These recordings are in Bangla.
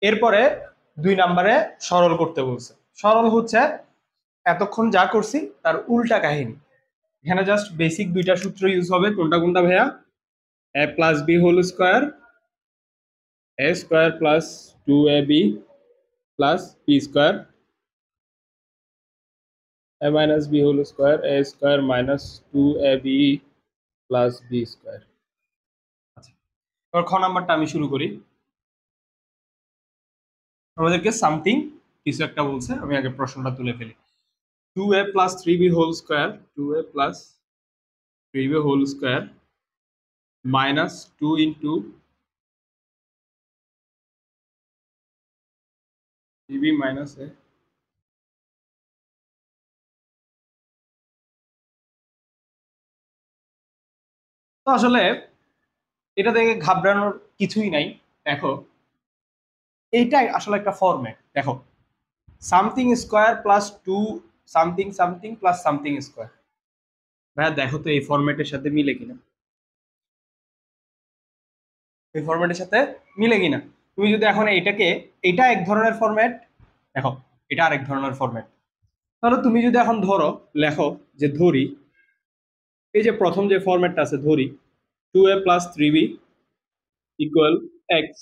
এরপরে 2 নম্বরে সরল করতে বলছে। সরল হচ্ছে এতক্ষণ যা করছি তার উল্টা কাহিনী। এখানে জাস্ট বেসিক দুইটা সূত্র ইউজ হবে। কোনটা কোনটা ভাইয়া? a plus B whole square, a square plus 2ab plus B square, a minus B whole square, a square minus 2ab plus B square. আচ্ছা, এবার খ নাম্বারটা আমি শুরু করি। আমাদেরকে সামথিং কিছু একটা বলছে, আমি আগে প্রশ্নটা তুলে ফেলি। 2a plus 3b whole square, 2a plus 3b whole square minus 2 into 3b minus a। তো আসলে এটা থেকে ঘাবড়ানোর কিছুই নাই। দেখো এইটাই আসলে একটা ফরম্যাট। দেখো something square plus 2 something something plus something square. ভাইয়া দেখো তো এই ফরম্যাটের সাথে মিলে কিনা, এই ফরম্যাটের সাথে মিলে কিনা। তুমি যদি এখন এইটাকে, এটা এক ধরনের ফরম্যাট, দেখো এটা আরেক ধরনের ফরম্যাট। তাহলে তুমি যদি এখন ধরো লেখো যে ধরি, এই যে প্রথম যে ফরম্যাটটা আছে ধরি 2a plus 3b equal x.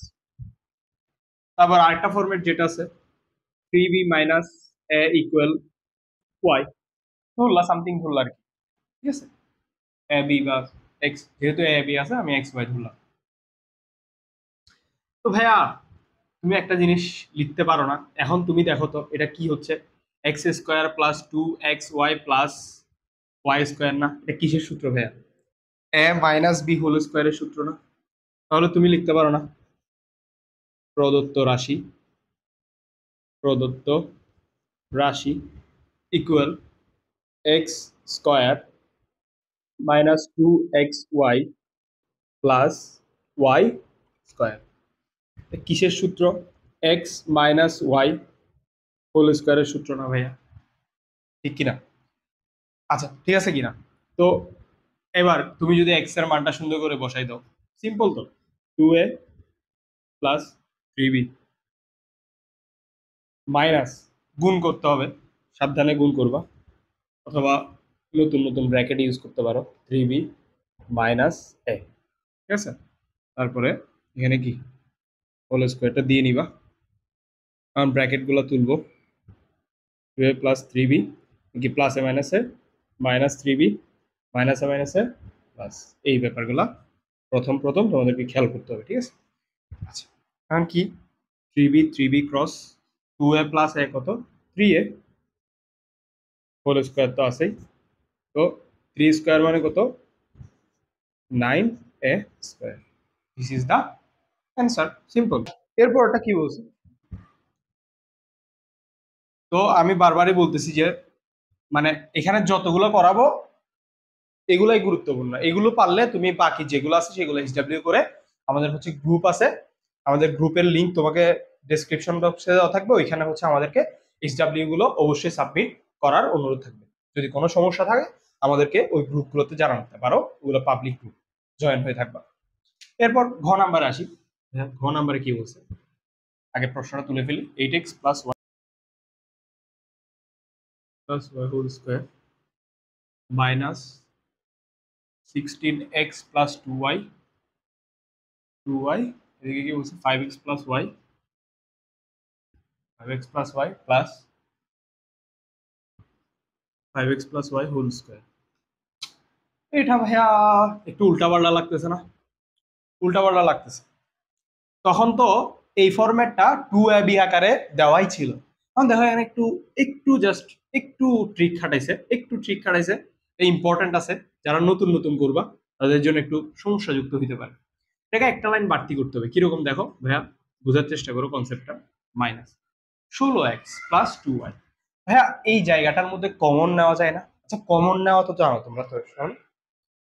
তারপর আরেকটা ফরম্যাট যেটা আছে 3b minus a equal Y. ধরলা সামথিং ধরলা আর কি, ঠিক আছে? এ বি বা এক্স, যেহেতু এ বি আছে আমি এক্স ওয়াই ধরলাম। তো ভাইয়া তুমি একটা জিনিস লিখতে পারো না? এখন তুমি দেখো তো এটা কি হচ্ছে, X square plus 2xy plus Y square না? এটা কিসের সূত্র ভাইয়া? এ মাইনাস বি হোল স্কোয়ারের সূত্র না? তাহলে তুমি লিখতে পারো না প্রদত্ত রাশি, প্রদত্ত রাশি equal X square minus 2xy plus Y square. কিসের সূত্র? এক্স মাইনাস ওয়াই হোল স্কোয়ারের সূত্র না ভাইয়া? ঠিক কিনা? আচ্ছা ঠিক আছে কিনা? তো এবার তুমি যদি এক্স এর মানটা সুন্দর করে বসাই দাও, সিম্পল তো, 2a প্লাস 3b মাইনাস গুণ করতে হবে, সাবধানে গুণ করবা, অথবা নতুন নতুন ব্র্যাকেট ইউজ করতে পারো, 3b মাইনাস a, ঠিক আছে? তারপরে এখানে কি হোল স্কোয়ারটা দিয়ে নিবা, কারণ ব্র্যাকেটগুলো তুলবো। 2a প্লাস 3b কি প্লাস এ মাইনাস এ মাইনাস 3b মাইনাস এ মাইনাস এ প্লাস, এই ব্যাপারগুলো প্রথম প্রথম তোমাদেরকে খেয়াল করতে হবে, ঠিক আছে? আচ্ছা এখন কি 3b cross 2a plus a কত 3a হোল স্কোয়ার তো আছেই, তো 3 স্কোয়ার মানে কত 9a square. This is the answer, simple. এরপর ওটা কি বলছে? তো আমি বারবারই বলতেছি যে মানে এখানে যতগুলো করাবো এগুলাই গুরুত্বপূর্ণ, এগুলো পারলে তুমি বাকি যেগুলো আছে সেগুলো এইচডব্লিউ করে, আমাদের হচ্ছে গ্রুপ আছে, আমাদের গ্রুপের লিংক তোমাকে ডেসক্রিপশন বক্সে দেওয়া থাকবে, ওইখানে হচ্ছে আমাদেরকে এইচডব্লিউ গুলো অবশ্যই সাবমিট করার অনুরোধ থাকবে। যদি কোনো সমস্যা থাকে আমাদেরকে ওই গ্রুপগুলোতে জানাতে পারো, ওগুলো পাবলিক গ্রুপ, জয়েন হয়ে থাকবা। এরপর ঘ নাম্বারে আসি। ঘ নাম্বারে কি বলছে? আগে প্রশ্নটা তুলে ফেলি। 8x plus Y whole square minus 16x plus 2y, এদিকে কি বলছে 5x plus Y, 5x plus Y plus 5x plus Y whole square. এটা ভাইয়া একটু উল্টাপাল্টা লাগতেছে না? উল্টাপাল্টা লাগতেছে। তখন তো এই ফরম্যাটটা 2ab আকারে দেওয়াই ছিল। এখন দেখো এখানে একটু একটু জাস্ট একটু ট্রিক খাটাইছে, ইম্পর্টেন্ট আছে, যারা নতুন নতুন করবা তাদের জন্য একটু সমস্যাযুক্ত হইতে পারে। এটাকে একটা লাইন বাড়তি করতে হবে। কিরকম দেখো ভাইয়া, বোঝার চেষ্টা করো কনসেপ্টটা। Minus 16x plus 2y। ভাইয়া এই জায়গাটার মধ্যে কমন নেওয়া যায় না? আচ্ছা কমন নেওয়া তো জানো তোমরা, তো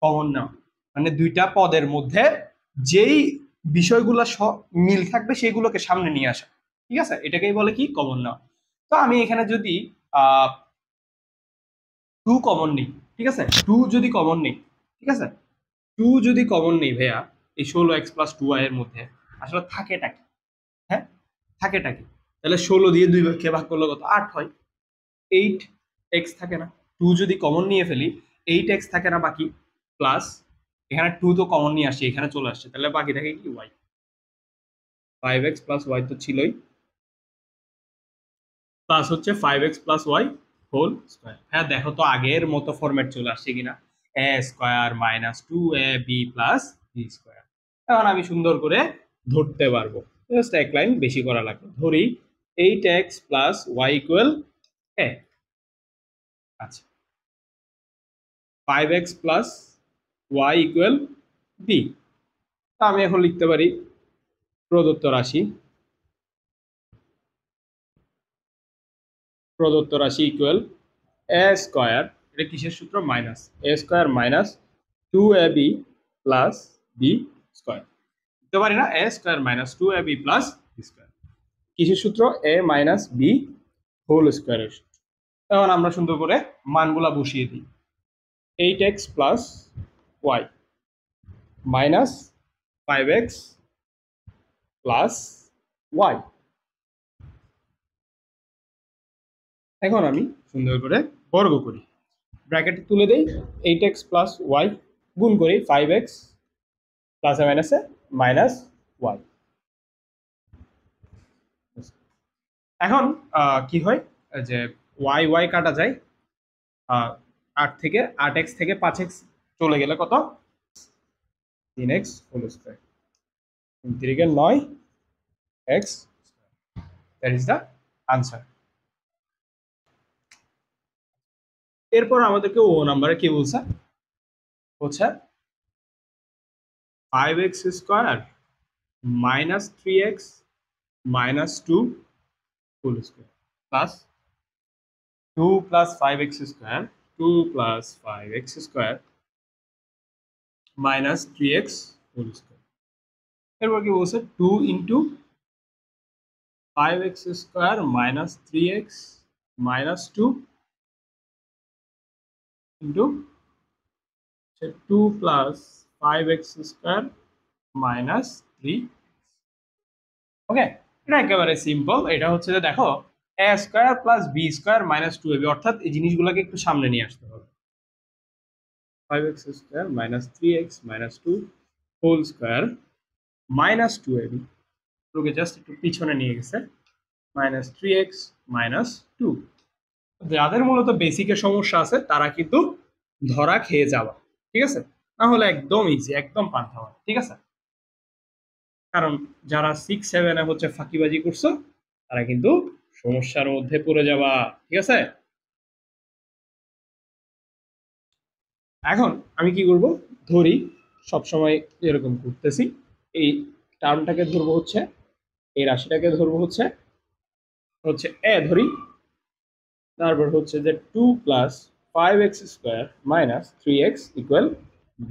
কমন নেওয়া মানে দুইটা পদের মধ্যে যেই বিষয়গুলো মিল থাকবে সেগুলোকে সামনে নিয়ে আসা, ঠিক আছে? এটাকেই বলে কি কমন নেওয়া। তো আমি এখানে যদি 2 কমন নেই, ঠিক আছে, 2 যদি কমন নেই, ঠিক আছে, 2 যদি কমন নেই ভাইয়া এই 16x প্লাস 2y এর মধ্যে আসলে থাকেটা কি? হ্যাঁ থাকেটা কি? তাহলে 16 দিয়ে 2 কে ভাগ করলে কত? 8 হয়। 8x থাকে না, 2 যদি কমন নিয়ে ফেলি 8x থাকে না বাকি, প্লাস এখানে 2 তো কমন নিয়ে আসছে, এখানে চলে আসছে, তাহলে বাকি থাকে কি? y। 5x প্লাস y তো ছিলই, প্লাস হচ্ছে 5x plus y whole square. হ্যাঁ দেখো তো আগের মতো ফরম্যাট চলে আসছে কিনা, a square minus 2ab plus b square. এখন আমি সুন্দর করে ধরতে পারবো, জাস্ট এক লাইন বেশি করা লাগবে। ধরি 8x plus y equal a। আচ্ছা, 5x plus y equal b। আমি এখন লিখতে পারি প্রদত্ত রাশি ইকুয়াল a স্কয়ার, এটা কিসের সূত্র? Minus a square minus 2ab plus b square. লিখতে পারি না a square minus 2ab plus b square, কিসের সূত্র? a মাইনাস b হোল স্কয়ারের সূত্র। এখন আমরা সুন্দর করে মানগুলা বসিয়ে দিই। 8x plus y minus 5x plus y। এখন আমি সুন্দর করে বর্গ করি, ব্র্যাকেট তুলে দেই, 8x প্লাস y গুণ করি 5x প্লাসে মাইনাসে মাইনাস y। এখন কি হয় যে y y কাটা যায়, 8 থেকে 8x থেকে 5x চলে গেলে কত? 3x whole square, 3 9x, that is the answer. এরপর আমাদেরকে ও নাম্বারে কি বলছে? হচ্ছে 5x square minus 3x minus 2 whole square plus 2 plus 5x square, 2 plus 5x square minus 3x whole square. এরপর কি বলছে? 2 into 5x square minus 3x minus 2 into 2 plus 5x square minus 3। Okay, এটা একেবারে সিম্পল। এটা হচ্ছে যে দেখো a square plus b square minus 2ab, অর্থাৎ এই জিনিসগুলোকে একটু সামনে নিয়ে আসতে হবে। 5x square minus 3x minus 2 whole square minus 2ab, তোকে জাস্ট একটু পিছনে নিয়ে গেছে, মাইনাস 3x মাইনাস 2। যাদের মূলত বেসিকের সমস্যা আছে তারা কিন্তু ধরা খেয়ে যাওয়া, ঠিক আছে? না হলে একদম ইজি, একদম পান্তা হয়, ঠিক আছে? কারণ যারা 6-7 হচ্ছে ফাঁকিবাজি করছো তারা কিন্তু সমস্যার মধ্যে পড়ে যাবা, ঠিক আছে? এখন আমি কি করব? ধরি সবসময় এরকম করতেছি, এই টার্মটাকে ধরবো হচ্ছে, এই রাশিটাকে ধরবো হচ্ছে এ ধরি, তারপর হচ্ছে যে 2 plus 5x square minus 3x equal b,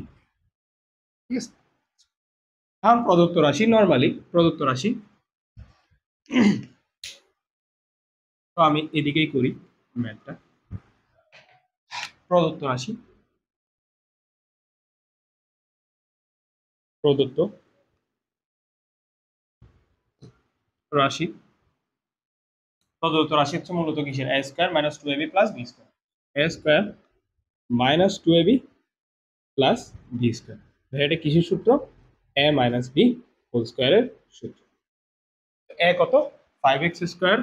ঠিক আছে? এখন প্রদত্ত রাশি, নর্মালি প্রদত্ত রাশি, তো আমি এদিকেই করি ম্যাথটা। প্রদত্ত রাশি, প্রদত্ত রাশি, প্রদত্ত রাশি হচ্ছে মূলত কিসের? a square minus 2ab plus b square, a square minus 2ab plus b square. এটা কিসের সূত্র? a মাইনাস b হোল স্কয়ারের সূত্র। a কত? 5x square,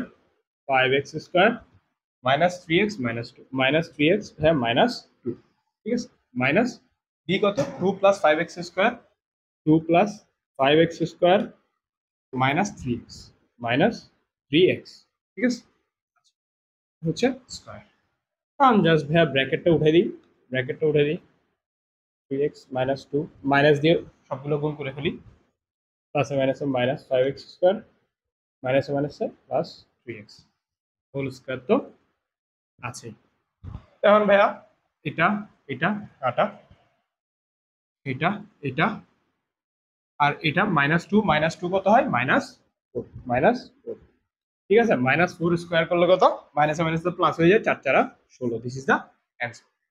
5x square minus 3x minus 2, minus 3x হ্যাঁ মাইনাস 2, ঠিক আছে? মাইনাস b কত? 2 plus 5x square, 2 plus 5x square minus 3x minus 3x, ঠিক আছে? হচ্ছে স্কয়ার। আমি জাস্ট ভাইয়া ব্র্যাকেটটা উঠাই দিই, ব্র্যাকেটটা উঠাই দিই, 3x মাইনাস 2 মাইনাস দিয়ে সবগুলো গুণ করে ফেলি, প্লাসে মাইনাসে মাইনাস 5x স্কয়ার মাইনাসে মাইনাসে প্লাস 3x হোল স্কয়ার তো আছে। এখন ভাইয়া এটা এটা কাটা, এটা এটা আর এটা মাইনাস টু কত হয়? মাইনাস 4, মাইনাস 4, ঠিক আছে? মাইনাস 4 স্কোয়ার করলে কত? মাইনাসে মাইনাসে প্লাস হয়ে যায়, 4 4 16, দিস ইজ দ্য অ্যান্সার।